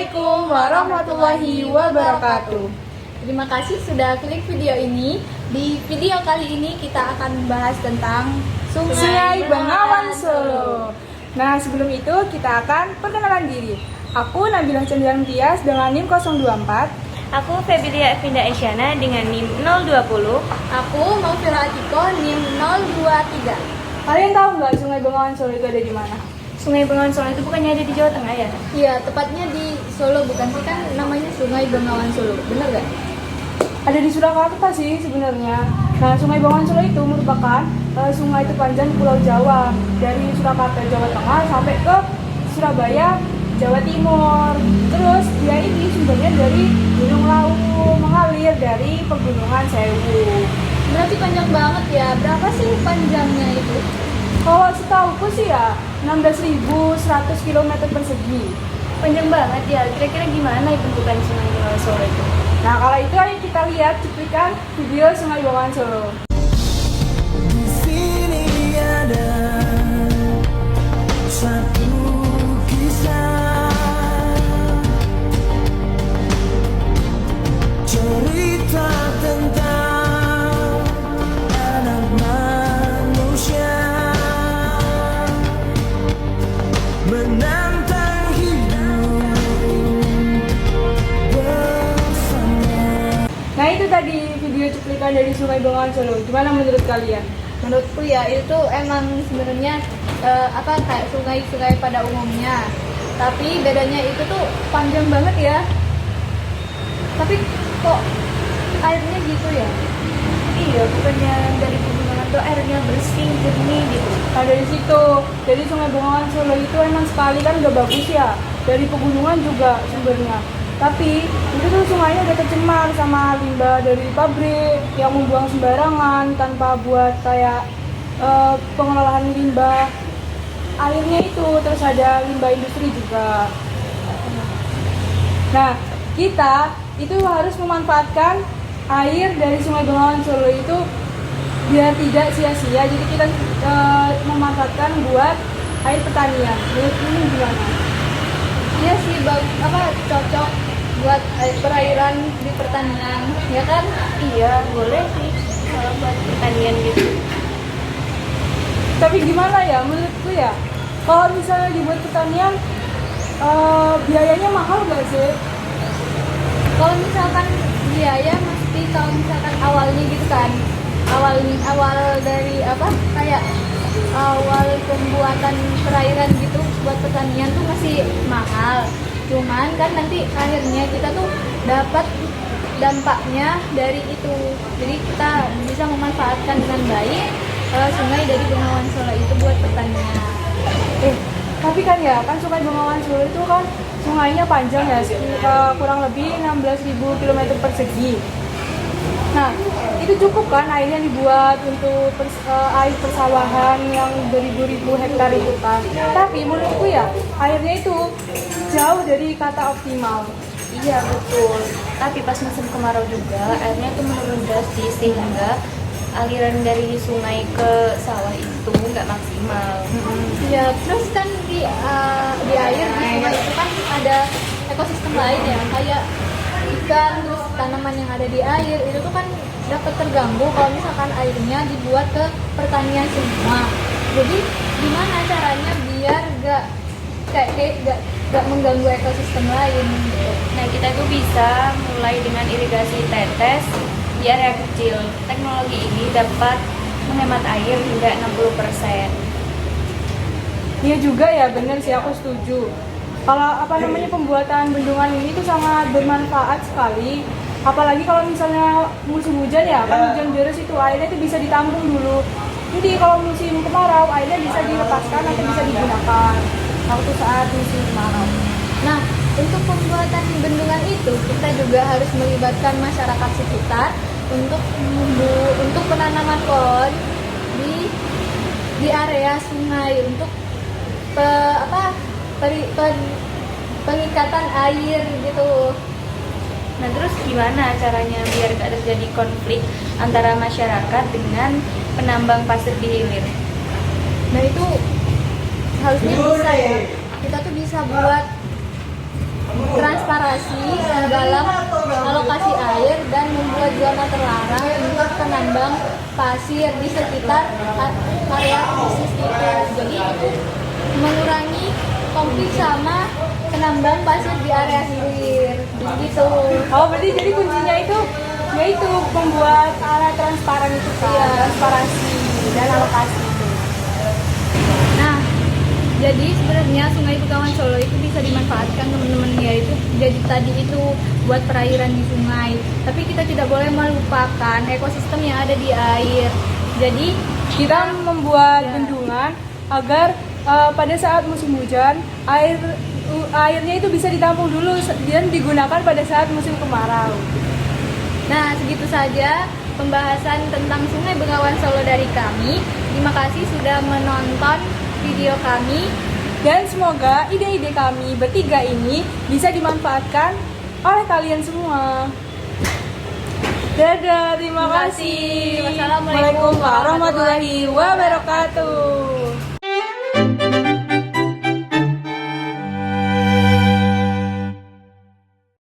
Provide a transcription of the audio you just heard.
Assalamualaikum warahmatullahi wabarakatuh. Terima kasih sudah klik video ini. Di video kali ini kita akan membahas tentang Sungai Bengawan Solo. Nah, sebelum itu kita akan perkenalan diri. Aku Nabilah Cendiang Tias dengan NIM 024. Aku Febilia Evinda Esyana dengan NIM 020. Aku Maufira Atiko NIM 023. Kalian tahu nggak Sungai Bengawan Solo itu ada di mana? Sungai Bengawan Solo itu bukannya ada di Jawa Tengah ya? Iya, tepatnya di Solo, bukan sih, kan namanya Sungai Bengawan Solo, bener gak? Ada di Surakarta sih sebenarnya. Nah, Sungai Bengawan Solo itu merupakan sungai terpanjang di Pulau Jawa, dari Surakarta Jawa Tengah sampai ke Surabaya Jawa Timur. Terus dia ini sumbernya dari Gunung Lawu, mengalir dari Pegunungan Sewu. Berarti panjang banget ya. Berapa sih panjangnya itu? Kalau setahuku sih ya 16.100 km persegi. Panjang banget ya. Kira-kira gimana ya bentukan Sungai Bengawan Solo itu? Nah, kalau itu ayo kita lihat cuplikan video Sungai Bengawan Solo. Di sini ada satu kisah, cerita tentang anak manusia menantang hidup bersama. Nah, itu tadi video cuplikan dari Sungai Bengawan Solo. Gimana menurut kalian? Menurutku ya itu emang sebenarnya kayak sungai-sungai pada umumnya. Tapi bedanya itu tuh panjang banget ya. Tapi kok airnya gitu ya? Iya, bukannya dari pegunungan tuh airnya bersih, jernih gitu. Nah, dari situ, jadi Sungai Bengawan Solo itu emang sekali kan udah bagus ya. Dari pegunungan juga sumbernya. Tapi itu tuh sungainya udah tercemar sama limbah dari pabrik yang membuang sembarangan tanpa buat kayak pengelolaan limbah airnya itu, terus ada limbah industri juga. Nah, kita itu harus memanfaatkan air dari Sungai Bengawan Solo itu biar tidak sia-sia. Jadi kita memanfaatkan buat air pertanian. Menurut ini gimana? Iya sih, cocok buat perairan di pertanian, ya kan? Iya, boleh sih kalau buat pertanian gitu. Tapi gimana ya, menurutku ya, kalau misalnya dibuat pertanian, biayanya mahal nggak sih? Kalau misalkan biaya mesti kalau misalkan awalnya gitu kan, awal dari awal pembuatan perairan gitu buat pertanian tuh masih mahal. Cuman kan nanti akhirnya kita tuh dapat dampaknya dari itu. Jadi kita bisa memanfaatkan dengan baik sungai dari Bengawan Solo itu buat pertanian. Tapi kan ya, kan Sungai Bengawan Solo itu kan sungainya panjang ya, kurang lebih 16.000 km persegi. Nah, itu cukup kan airnya dibuat untuk air persawahan yang beribu-ribu hektar itu kan. Tapi menurutku ya, airnya itu jauh dari kata optimal. Iya, betul. Tapi pas musim kemarau juga airnya itu menurun drastis sehingga aliran dari sungai ke sawah itu nggak maksimal. Ya, terus kan di air di sungai itu kan ada ekosistem lain ya, kayak ikan, terus tanaman yang ada di air itu tuh kan dapat terganggu kalau misalkan airnya dibuat ke pertanian semua. Jadi gimana caranya biar gak mengganggu ekosistem lain gitu. Nah, kita itu bisa mulai dengan irigasi tetes di area kecil. Teknologi ini dapat menghemat air hingga 60%. Iya juga ya, bener sih, aku setuju. Kalau pembuatan bendungan ini tuh sangat bermanfaat sekali. Apalagi kalau misalnya musim hujan ya, kan hujan deras itu airnya itu bisa ditampung dulu. Jadi kalau musim kemarau airnya bisa dilepaskan atau bisa digunakan waktu saat musim kemarau. Nah, untuk pembuatan bendungan itu kita juga harus melibatkan masyarakat sekitar untuk penanaman pohon di area sungai untuk pengikatan air gitu. Nah, terus gimana caranya biar gak terjadi konflik antara masyarakat dengan penambang pasir di hilir? Nah, itu harusnya bisa ya. Kita tuh bisa buat transparansi dalam alokasi air dan membuat zona terlarang untuk penambang pasir di sekitar area khusus itu. Jadi itu mengurangi konflik sama penambang pasir di area hilir gitu. Oh, berarti jadi kuncinya itu yaitu membuat area transparan itu kan, Iya. transparansi dan alokasi itu. Nah, jadi sebenarnya Sungai Begawan Solo itu bisa dimanfaatkan teman-teman, yaitu jadi tadi itu buat perairan di sungai. Tapi kita tidak boleh melupakan ekosistem yang ada di air. Jadi Kita membuat bendungan agar pada saat musim hujan airnya itu bisa ditampung dulu dan digunakan pada saat musim kemarau. Nah, segitu saja pembahasan tentang Sungai Begawan Solo dari kami. Terima kasih sudah menonton video kami. Dan semoga ide-ide kami bertiga ini bisa dimanfaatkan oleh kalian semua. Dadah, terima kasih. Wassalamualaikum warahmatullahi wabarakatuh.